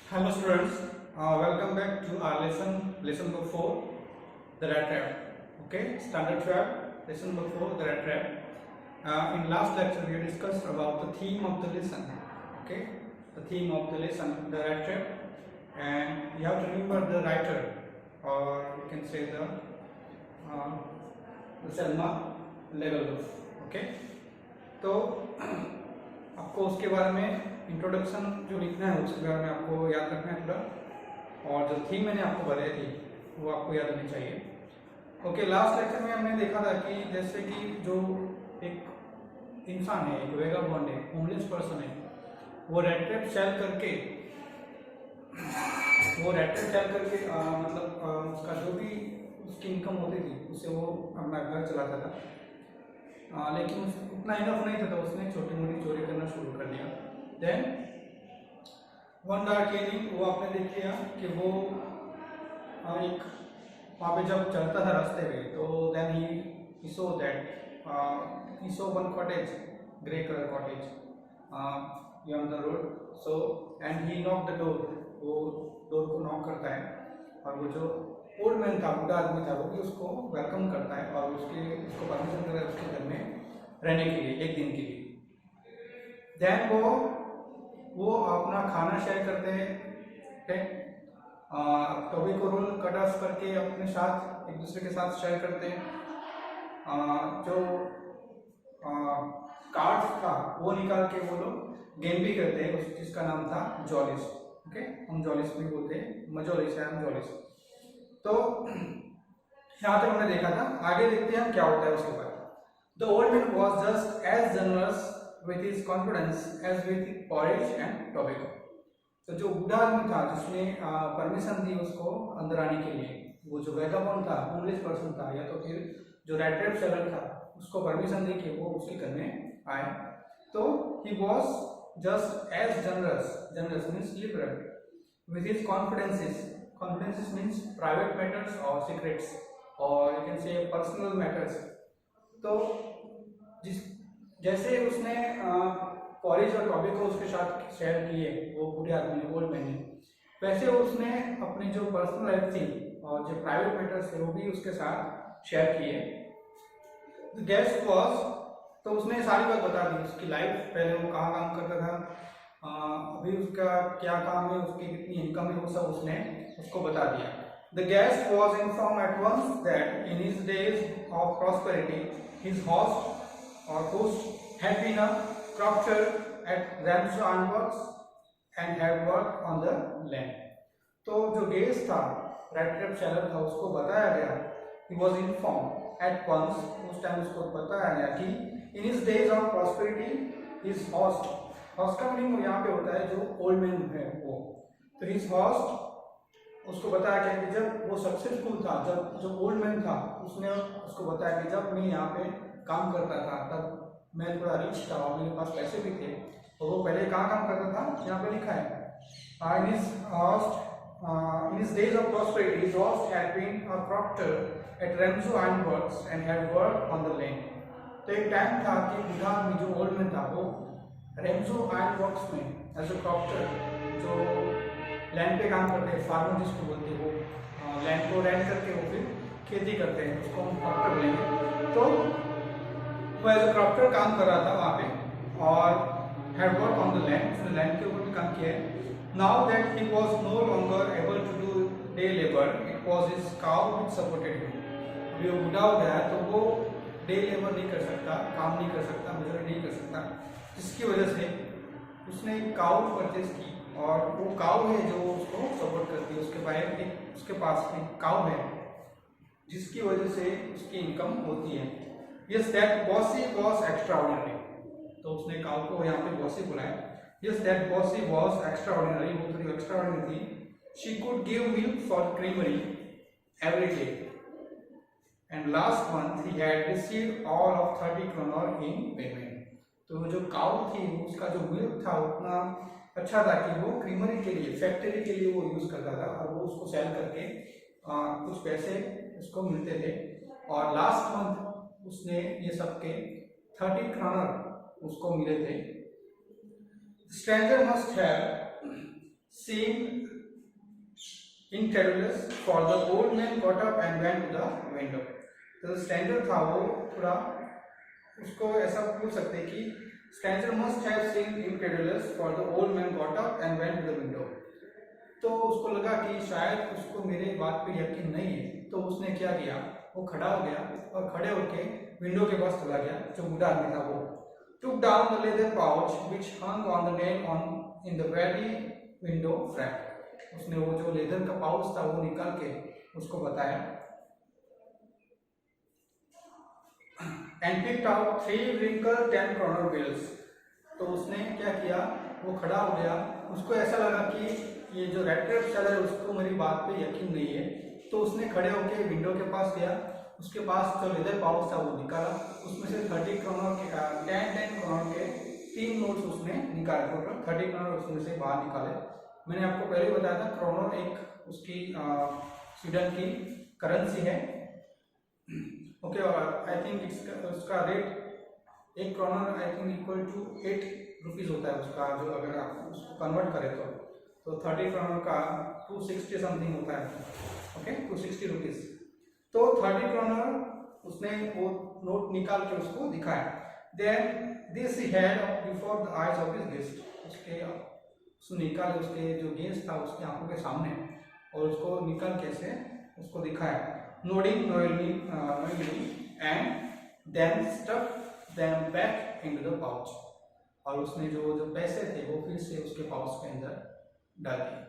Hello students, welcome back to our lesson book 4, the rat trap. Okay, standard 12, lesson book 4, the rat trap. In last lecture we discussed about the theme of the lesson. Okay, the theme of the lesson, the rat trap, and you have to remember the writer, or you can say the Selma Lagerlöf. Okay, तो आपको उसके बारे में introduction जो लिखना है उसके बारे में आपको याद रखना है थोड़ा, और जो थीम मैंने आपको बताई थी वो आपको याद होनी चाहिए। ओके, लास्ट लेक्चर में हमने देखा था कि जैसे कि जो एक इंसान है, एक वेगाबॉन्ड है, होमलेस पर्सन है, वो रेड ट्रैप सेल करके मतलब उसका जो भी उसकी इनकम होती थी उससे वो अपना घर चलाता था। लेकिन उतना इनफ नहीं था, तो उसने छोटी मोटी चोरी करना शुरू कर दिया। देन वन डार्क इवनिंग वो आपने देख लिया कि वो एक वहाँ पे जब चलता था रास्ते में, तो then he saw one cottage, grey colour cottage on the road. So and he knock the door, वो डोर को नॉक करता है, और वो जो ओल्ड मैन था, बूढ़ा आदमी था, वो भी उसको वेलकम करता है और उसको परमिशन करता है उसके घर में रहने के लिए एक दिन के लिए। देन वो अपना खाना शेयर करते हैं, टोबैको रोल कट ऑफ करके अपने साथ एक दूसरे के साथ शेयर करते हैं। जो कार्ड्स था वो निकाल के वो लोग गेम भी करते हैं, जिसका नाम था जॉलिस। ओके, हम जॉलिस भी बोलते हैं, मजोलिस है, हम जॉलिस। तो यहाँ तक हमने देखा था, आगे देखते हैं हम क्या होता है उसके बाद। The old man was just as generous with his confidence as with porridge and tobacco। तो जो बूढ़ा आदमी था जिसने परमिशन दी उसको अंदर आने के लिए, वो जो वैगाबॉन्ड था, होमलेस पर्सन था, या तो फिर जो रेड ट्रैप सेलर था, उसको परमिशन दी कि वो उसके घर में आए। तो he was just as generous means liberal with his confidences means private matters or secrets, or you can say personal matters। तो जैसे उसने पॉरिज और टॉबैको उसके साथ शेयर किए वो बूढ़े आदमी ने, ओल्ड मैन ने, वैसे उसने अपनी जो पर्सनल लाइफ थी और जो प्राइवेट मैटर्स थे वो भी उसके साथ शेयर किए। गेस्ट वॉज, तो उसने सारी बात बता दी, उसकी लाइफ, पहले वो कहाँ काम करता था, अभी उसका क्या काम है, उसकी कितनी इनकम है, वो सब उसने उसको बता दिया। The guest was inform at once that in his days of prosperity his host had been a crofter at Ramsey Ironworks and had worked on the land। तो जो गेस्ट था, रेड ट्रैप सेलर था, उसको बताया गया, he was informed at once, उस time उसको बताया गया कि in his days of prosperity his host का मीनिंग यहाँ पे होता है जो ओल्ड मैन है वो, तो his host उसको बताया गया कि जब वो सक्सेसफुल था, जब जो ओल्ड मैन था उसने उसको बताया कि जब मैं यहाँ पे काम करता था तब मैं थोड़ा रिच था और मेरे पास पैसे भी थे। तो वो पहले कहाँ काम करता था, यहाँ पे लिखा है, in his days of prosperity his host had been a proctor at Ramsey Ironworks and had worked on the land। तो एक टाइम था कि बूढ़ा आदमी जो ओल्ड मैन था वो रेम्सो आयरनवर्क्स में एज अ प्रॉक्टर, जो लैंड पे काम करते हैं, फार्मर जिसको बोलते हैं, वो लैंड को रेंट करके वो फिर खेती करते हैं, उसको हम प्रॉक्टर बोलेंगे। तो वो एज अ क्रॉप्टर काम कर रहा था वहाँ पे, और had work on the land, उसने लैंड के ऊपर भी काम किया है। Now that he was no longer able to do day labour, it was his cow which supported him. अभी वो बूढ़ा हो गया है तो वो डे लेबर नहीं कर सकता, काम नहीं कर सकता, मजदूरी नहीं कर सकता, जिसकी वजह से उसने एक काउ परचेज की, और वो काउ है जो उसको सपोर्ट करती है, उसके पास एक काउ है जिसकी वजह से उसकी इनकम होती है। Yes, that bossy was extraordinary। तो उसने काउ को यहाँ पे बॉसी बुलाया। Yes, that bossy was extraordinary, वो थोड़ी extraordinary थी। She could give milk for creamery every day, and last month he had received all of 30 kroner in payment। तो जो काउ थी उसका जो मिल्क था उतना अच्छा था कि वो क्रीमरी के लिए, फैक्ट्री के लिए वो यूज करता था, और वो उसको सेल करके कुछ पैसे उसको मिलते थे, और लास्ट मंथ उसने ये सब के 30 kroner उसको मिले थे। Stranger must have seemed incredulous, for the old man got up and went to the window. तो stranger था वो थोड़ा, उसको ऐसा पूछ सकते कि stranger must have seemed incredulous, for the old man got up and went to the window. तो उसको लगा कि शायद उसको मेरे बात पे यकीन नहीं है, तो उसने क्या किया, वो खड़ा हो गया और खड़े होके विंडो के पास चला गया। जो बूढ़ा आदमी था वो took down the leather pouch which hung on the nail on in the very window frame. उसने वो जो लेदर का पाउच था वो निकाल के उसको बताया। And picked out 3 wrinkled 10 kroner bills. तो उसने क्या किया, वो खड़ा हो गया, उसको ऐसा लगा कि ये जो रेड टेप सेलर है उसको मेरी बात पे यकीन नहीं है, तो उसने खड़े होके विंडो के पास गया, उसके पास जो लेदर पाउच था वो निकाला, उसमें से 30 kroner के 10 kroner के 3 नोट्स उसने निकाले, टोटल 30 kroner उसमें से बाहर निकाले। मैंने आपको पहले बताया था क्रोनर एक उसकी स्वीडन की करेंसी है। ओके, और आई थिंक उसका rate 1 kroner I think equal to 8 rupees होता है उसका, जो अगर आप उसको कन्वर्ट करें तो 30 kroner का 260 समथिंग होता है। Okay, 260 rupees. तो 30 kroner उसने वो नोट निकाल के उसको दिखाया। Then this he had before the eyes of his guest, उसने निकाले उसके जो गेस्ट था उसके आंखों के सामने, और उसको निकाल कैसे उसको दिखाया। Nodding noisily and then stuff them back into the pouch, और उसने जो पैसे थे वो फिर से उसके पाउच के अंदर डाल दिए।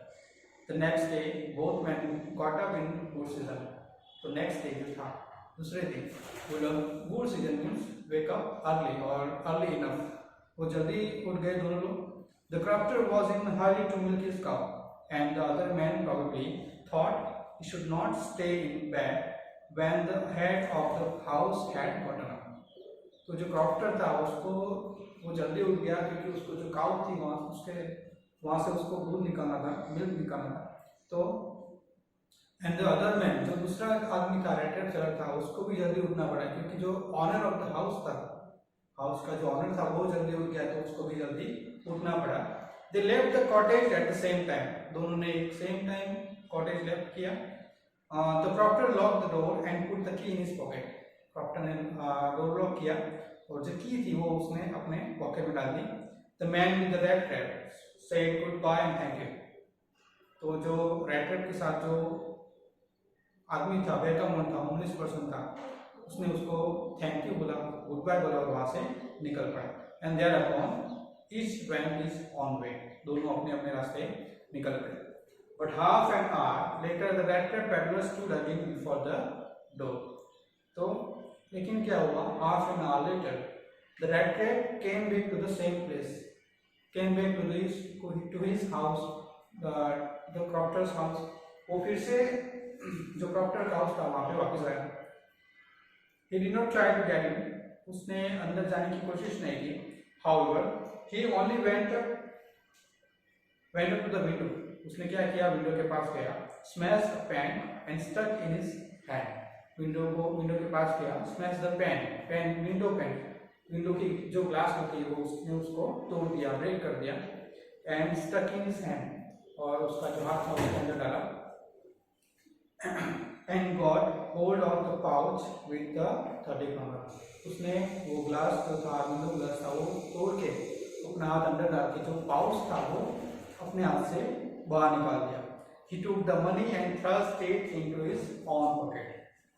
The next day both man got up in good season. तो नेक्स्ट डे जो था दूसरे दिन, वो लोग good season means wake up early और अर्ली इनफ, वो जल्दी उठ गए दोनों लोग। The crofter was in a hurry to milk his cow, and the other man probably thought he should not stay in bed when the head of the house had gotten up. तो जो crofter था उसको वो जल्दी उठ गया क्योंकि उसको जो काउ थी वहाँ से उसको दूध निकालना था, मिल्क निकालना था। तो एंड द अदर मैन, जो दूसरा आदमी था रेड सेलर था, उसको भी जल्दी उठना पड़ा क्योंकि जो ऑनर ऑफ द हाउस था, हाउस का जो ऑनर था वो जल्दी उठ गया, तो उसको भी जल्दी उठना पड़ा। They left the cottage at the same time, दोनों ने एक सेम टाइम कॉटेज लेफ्ट किया। The crofter lock the door and put the key in his pocket, crofter ने डोर लॉक किया और जो की थी वो उसने अपने पॉकेट में डाल दी। The man with the red cap said goodbye and thank you. तो जो रेड कैप के साथ जो आदमी था, वैकमोन था, होमलेस पर्सन था, उसने उसको थैंक यू बोला, गुड बाय बोला और वहां से निकल पड़ा। And thereupon each went his on way, दोनों अपने अपने रास्ते निकल पड़े। But half an hour later the red cap peddler stood again before the door. तो लेकिन क्या हुआ, half an hour later the red cap came back to the same place, came back to his house, the crofter's house. वो फिर से जो crofter का house था वहां पे वापस आया। He did not try to get in, उसने अंदर जाने की कोशिश नहीं की। However, he only went up to the window, उसने क्या किया, विंडो के पास गया, smashed a pen and stuck in his hand, window के पास गया, smashed the pen, विंडो की जो ग्लास होती है वो उसने उसको तोड़ दिया, ब्रेक कर दिया, and stuck in his hand, और उसका जो हाथ था उसके अंदर डाला। And got hold of the pouch with the 30 kroner, उसने वो ग्लास जो था, विंडो ग्लास था, वो तोड़ के अपना हाथ अंदर डाल के जो पाउच था वो अपने हाथ से बाहर निकाल दिया। He took the money and thrust it into his own pocket,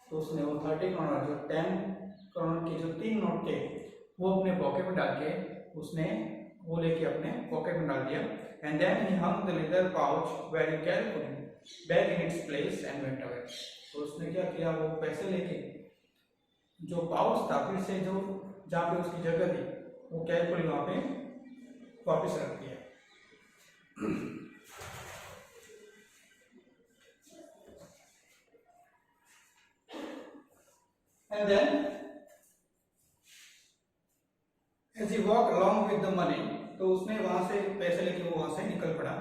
तो उसने वो 30 kroner जो 10 kroner के जो 3 नोट थे वो अपने पॉकेट में डाल के उसने वो लेके अपने पॉकेट में डाल दिया। And then he hung the leather pouch very carefully back in its place and went away, तो उसने क्या किया, वो पैसे लेके जो पाउच था फिर से जो जहाँ पे उसकी जगह थी वो केयरफुली वहाँ पे वापस रख दिया। And then as he walked along with the money, तो उसने वहां से पैसे लेके वो वहां से निकल पड़ा।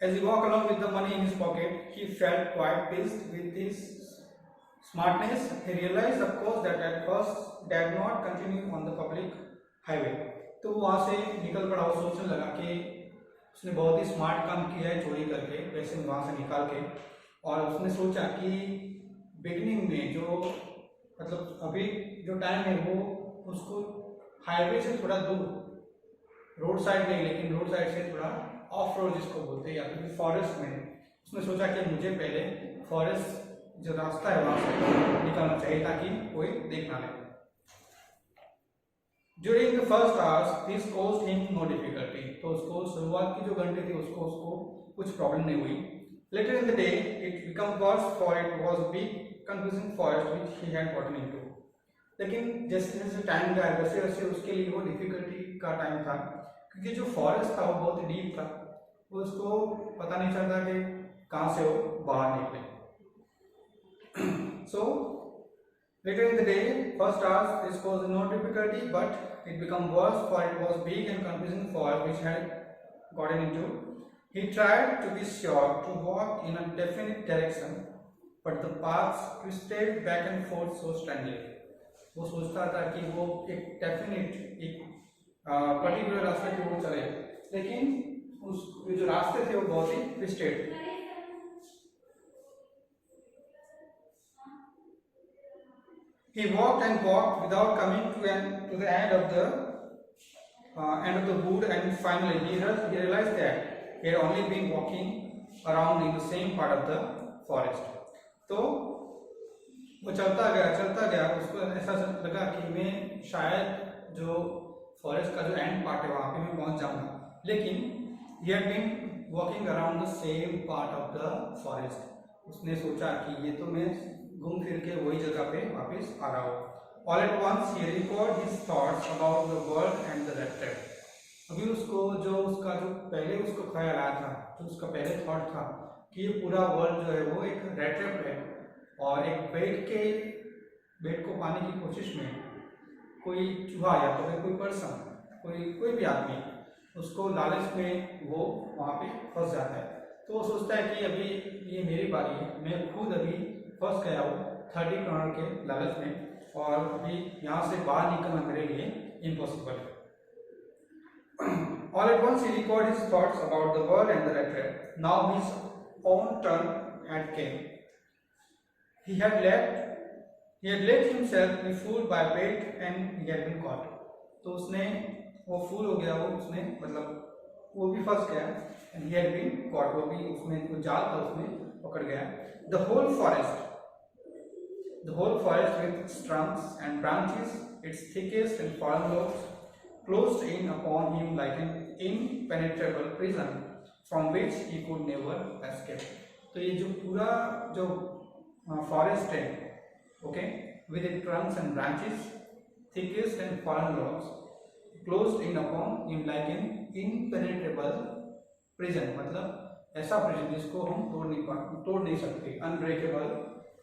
As he walked along with the money in his pocket, he felt quite pleased with his smartness. He realized, of course, that at first did not continue on the public highway. तो वहां से निकल पड़ा, वो सोचने लगा कि उसने बहुत ही स्मार्ट काम किया है चोरी करके, पैसे वहाँ से निकाल के। और उसने सोचा कि बिगनिंग में जो मतलब अभी जो टाइम है वो उसको हाईवे से थोड़ा दूर, रोड साइड नहीं लेकिन रोड साइड से थोड़ा ऑफ रोड जिसको बोलते हैं, या फिर फॉरेस्ट में उसने सोचा कि मुझे पहले फॉरेस्ट जो रास्ता है वहाँ से निकलना चाहिए ताकि कोई देख ना ले। During the first hours, this caused him no difficulty. तो उसको शुरुआत की जो घंटे थी उसको कुछ प्रॉब्लम नहीं हुई। Later in the day, it became worse for it was a big confusing forest which he had gotten into. लेकिन जैसे जैसे टाइम गया वैसे वैसे उसके लिए वो डिफिकल्टी का टाइम था, क्योंकि जो फॉरेस्ट था वो बहुत डीप था, वो उसको पता नहीं चलता कि कहाँ से वो बाहर निकले। So later in the day, first hours, this caused no difficulty, but it became worse for it was big and confusing forest which had gotten into. He tried to be sure to walk in a definite direction, but the paths twisted back and forth so strangely. वो सोचता था कि वो एक definite एक particular रास्ते पे वो चले, लेकिन उस जो रास्ते थे वो बहुत ही ट्विस्टेड थे। He walked and walked without coming to the end of the wood, and finally he realized that he had only been walking around in the same part of the forest. तो वो चलता गया, उसको ऐसा लगा कि मैं शायद जो फॉरेस्ट का जो एंड पार्ट है वहाँ पे मैं पहुँच जाऊँगा, लेकिन he had been walking around the same part of the forest. उसने सोचा कि ये तो मैं घूम फिर के वही जगह पे वापस आ रहा हूँ। All at once he recalled his thoughts about the world and the rat trap. अभी उसका जो पहले उसको ख्याल आया था, जो उसका पहले थॉट था कि ये पूरा वर्ल्ड जो है वो एक रैट ट्रैप है, और एक बेड को पाने की कोशिश में कोई चूहा या तो कोई पर्सन, कोई भी आदमी उसको लालच में वो वहाँ पे फंस जाता है। तो वो सोचता है कि अभी ये मेरी बारी है, मैं खुद अभी फंस गया हूँ 30 करोड़ के लालच में, और अभी यहाँ से बाहर निकलना मेरे लिए इम्पॉसिबल है। All at once he recalled his thoughts about the world and the rat trap. Now his own turn had came. He had let himself be fooled by bait and he had been caught. तो उसने वो फूल हो गया, वो उसने मतलब वो भी फंस गया, and he had been caught, वो भी उसमें जो जाल था उसमें पकड़ गया। The whole forest with its trunks and branches, its thickest and fallen logs, closed in upon him like an impenetrable prison from which he could never escape. तो ये जो पूरा जो फॉरेस्ट है, okay, with its trunks and branches, thickest and fallen logs, closed in upon him like an impenetrable prison, मतलब ऐसा prison जिसको हम तोड़ नहीं सकते, अनब्रेकेबल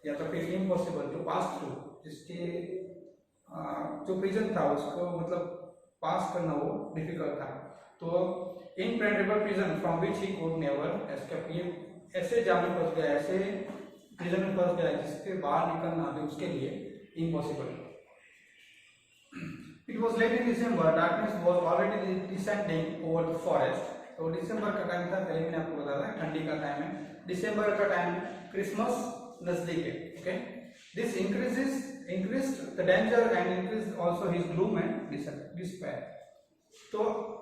या तो फिर इम्पॉसिबल टू पास थ्रू, जिसके जो प्रिजन था उसको मतलब पास करना वो डिफिकल्ट था। तो impenetrable prison from which he could never escape, ये ऐसे जाल में फंस गया, ऐसे प्रिजन में फंस गया जिसके बाहर निकलना भी उसके लिए impossible. It was late in December, darkness was already descending over the forest. तो दिसंबर का टाइम था, पहले मैंने आपको बताया था ठंडी का टाइम है, दिसंबर का टाइम, क्रिसमस नजदीक है, okay. This increased the danger and increased also his gloom and despair. तो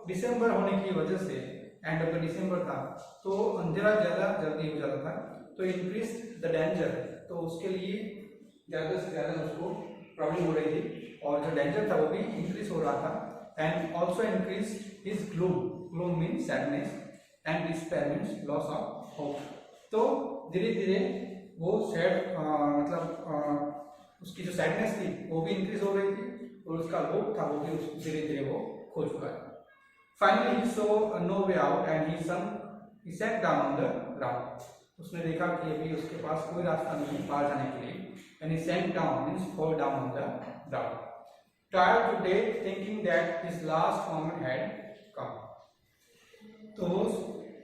दिसंबर होने की वजह से, एंड ऑफ द दिसंबर था, तो अंधेरा ज़्यादा जल्दी हो जाता था, तो इंक्रीज द डेंजर, तो उसके लिए ज़्यादा से ज़्यादा उसको प्रॉब्लम हो रही थी, और जो डेंजर था वो भी इंक्रीज हो रहा था, and also increase his gloom means sadness and despair means loss of hope. तो धीरे धीरे वो सैड मतलब उसकी जो सैडनेस थी वो भी इंक्रीज हो रही थी, और उसका होप था वो भी धीरे धीरे वो खो चुका है। Finally he saw no way out and he sat down on the ground. उसने देखा कि अभी उसके पास कोई रास्ता नहीं है बाहर जाने के लिए, and he sat down means fall down on the ground, tired to death, thinking that his last moment had come. तो वो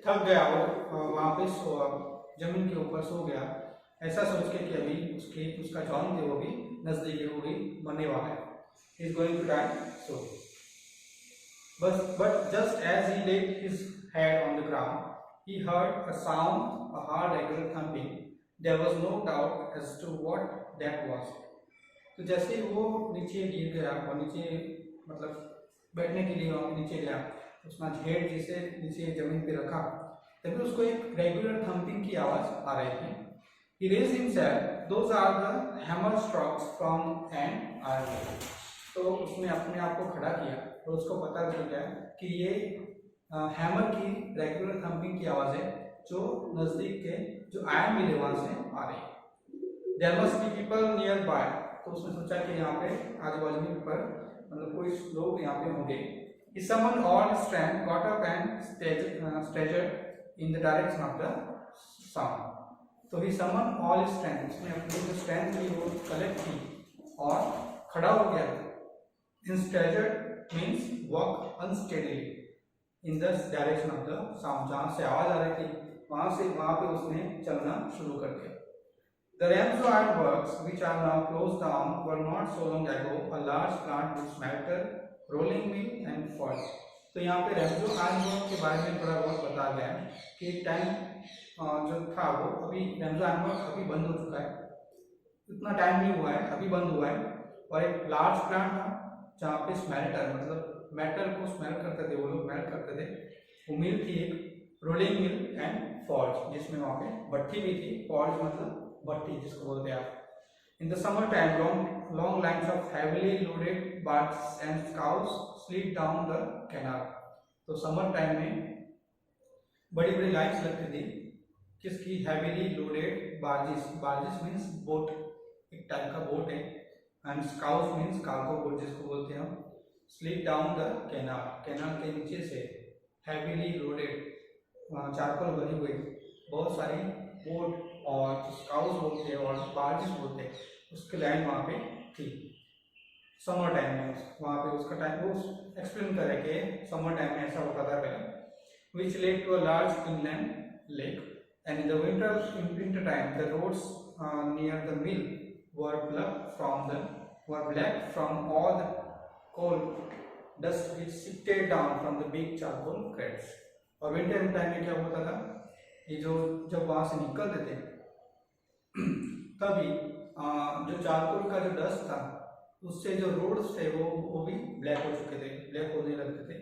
थक गया, वो वहाँ पे जमीन के ऊपर सो गया, ऐसा सोच के कि अभी उसका जॉन थे वो भी नजदीक है, वो भी मरने वाला है, he is going to die soon. But just as he laid his head on the ground, he heard a sound, a hard, regular thumping. There was no doubt as to what that was. तो जैसे वो नीचे गिर गया और नीचे मतलब बैठने के लिए वहाँ नीचे गया, उसका हेड जिसे नीचे जमीन पे रखा, तभी उसको एक रेगुलर थम्पिंग की आवाज आ रही थी. He raised himself. Those are the hammer strokes from an iron. तो उसने अपने आप को खड़ा किया और उसको पता चल गया कि ये हैमर की रेगुलर थम्पिंग की आवाज है जो नजदीक के जो आयरन मिल है वहां से आ रही है. There must be people nearby. तो उसने सोचा कि यहाँ पे आजू बाजू पर मतलब कोई लोग यहाँ पे होंगे. He summoned all his strength, got up and staggered in the direction of the sound. तो ही समन ऑल स्ट्रेंथ, उसने अपनी जो स्ट्रेंथ थी वो कलेक्ट की और खड़ा हो गया. Staggered means walk unsteadily in the direction of the sound. जहाँ से आवाज आ रही थी वहाँ पे उसने चलना शुरू कर दिया. The Ramsau iron works, which are now closed down, were not so long ago a large plant with smelter, rolling mill and forge. तो यहाँ पे रैमसो आयरन वर्क के बारे में थोड़ा बहुत बताया गया है कि टाइम जो था वो अभी रैमसो आयरन वर्क अभी बंद हो चुका है, इतना टाइम नहीं हुआ है, अभी बंद हुआ है. और एक लार्ज प्लांट था जहाँ पे स्मेल्टर मतलब मेटल को स्मेल करते थे, वो लोग मेल्ट करते थे. वो मिल थी एक रोलिंग मिल एंड फॉर्ज, जिसमें वहाँ पे भट्टी भी थी. फॉर्ज मतलब भट्टी जिसको बोलते हैं आप. In the summer time, long lines of heavily loaded barges and scows slid down the canal. तो समर टाइम में बड़ी बड़ी लाइन्स लगती थी किसकी, heavily loaded barges. Barges means boat, एक टाइप का बोट है. एंड स्काउस मीन्स कार्गो बोट जिसको बोलते हैं हम. Slid down the canal, canal के नीचे से हैवीली लोडेड चारकोल भरी हुई बहुत सारी बोट और स्काउस बोलते हैं और बार्जेस बोलते हैं, उसकी लाइन वहाँ पे थी समर टाइम में. वहाँ पे उसका टाइम वो एक्सप्लेन करे कि समर टाइम में ऐसा होता था पहले. Which led to a large inland lake and in the winter time the roads near the mill were black from all the coal dust which sifted down from the big charcoal crates. और winter time में क्या होता था, ये जो जब वहाँ से निकलते थे तभी जो चारकोल का जो डस्ट था उससे जो रोड्स थे वो भी ब्लैक हो चुके थे, ब्लैक होने लगते थे.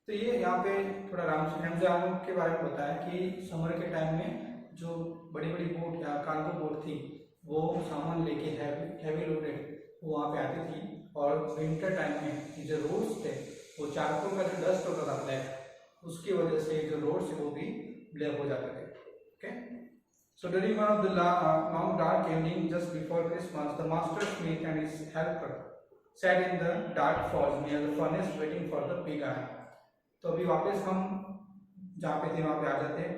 तो ये यहाँ पे थोड़ा रैमसो के बारे में बताया कि समर के टाइम में जो बड़ी बड़ी बोट या कार्गो बोट थी वो सामान लेके हैवी लोडेड वो वहाँ पे आती थी. और विंटर टाइम में जो रोड्स थे वो चारकोल का जो डस्ट होता था ब्लैक, उसकी वजह से जो रोड्स थे वो भी ब्लैक हो जाते थे. Okay. So during one of the long dark evening just before Christmas, the master smith and his helper sat in the dark forge near the furnace waiting for the pig iron. तो अभी वापस हम जहाँ पे थे वहाँ पे आ जाते हैं.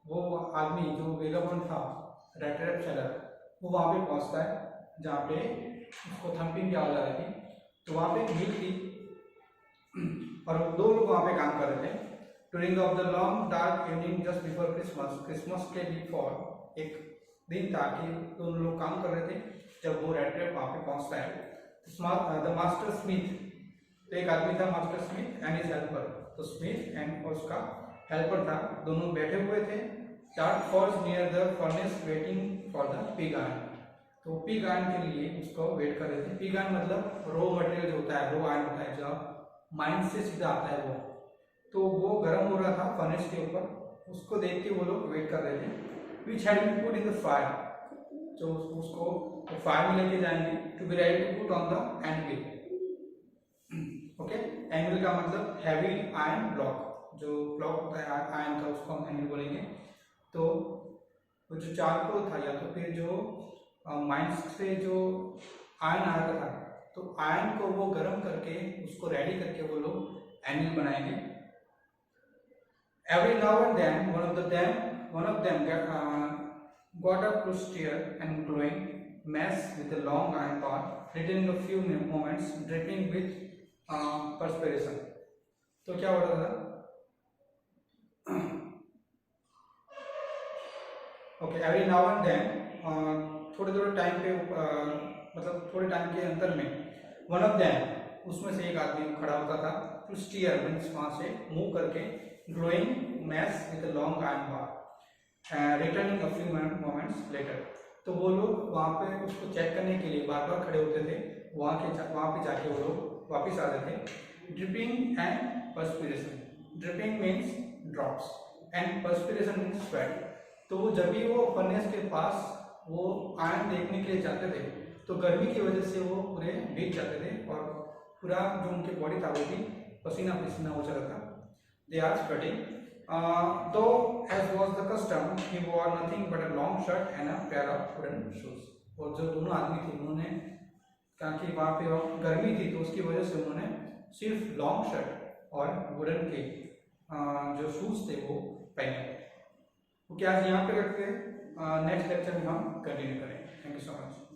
वो आदमी जो वेगाबॉन्ड था रेड सेलर वो वहाँ पे पहुँचता है जहाँ पे उसको थम्पिंग की आवाज आ रही थी. तो वहाँ पे एक मिल थी और दो लोग वहाँ पे काम कर रहे थे. During of the long dark evening just before Christmas के बिफोर एक दिन था कि दोनों लोग काम कर रहे थे. जब वो रेड ट्रैप वहाँ पे पहुँचता है द मास्टर स्मिथ, तो एक आदमी था master Smith and his helper. तो स्मिथ एंड उसका हेल्पर था, दोनों बैठे हुए थे dark forge near the furnace waiting for the pig iron. तो पिग आयरन के लिए उसको वेट कर रहे थे. पिग आयरन मतलब रो मटेरियल होता है, रो आयरन होता है जो माइन से सीधा आता है वो. तो वो गर्म हो रहा था फर्नेस के ऊपर, उसको देख के वो लोग वेट कर रहे थे. Which had been put in the fire, जो उसको फायर में लेके जाएंगे to be ready to put on the anvil. Okay. Anvil का मतलब हैवी आयरन ब्लॉक, जो ब्लॉक होता है आयरन का उसको हम एंविल बोलेंगे. तो वो जो चारकोल था या तो फिर जो माइंस से जो आयरन आ रहा था, तो आयरन को वो गर्म करके उसको रेडी करके वो लोग एंविल बनाएंगे. Every now and then, one of them got up to steer and glowing mass with a long iron bar, retaining a few moments, dripping with perspiration. तो क्या हो रहा था? Okay, every now and then, थोड़े time पे मतलब थोड़े time के अंतर में one of them, उसमें से एक आदमी खड़ा होता था. To steer मीन्स वहाँ से मूव करके, glowing mess with a long iron bar, returning a few moments later. तो वो लोग वहाँ पे उसको चेक करने के लिए बार बार खड़े होते थे, वहाँ पे जाके वो लोग वापस आते थे। Dripping and perspiration, dripping means drops and perspiration means sweat. तो वो जब भी वो फर्नेस के पास वो आयरन देखने के लिए जाते थे तो गर्मी की वजह से वो पूरे भीग जाते थे और पूरा जो उनकी बॉडी था वो भी पसीना पसीना हो जाता था। They are sweating. Though as was the custom, he wore nothing but a long shirt and a pair of wooden shoes. और जो दोनों आदमी थे उन्होंने कहा कि वहाँ पे गर्मी थी तो उसकी वजह से उन्होंने सिर्फ लॉन्ग शर्ट और वुडन के जो शूज थे वो पहने। तो क्या आज यहाँ पे रखते हैं, नेक्स्ट लेक्चर में हम कंटिन्यू करें। Thank you so much.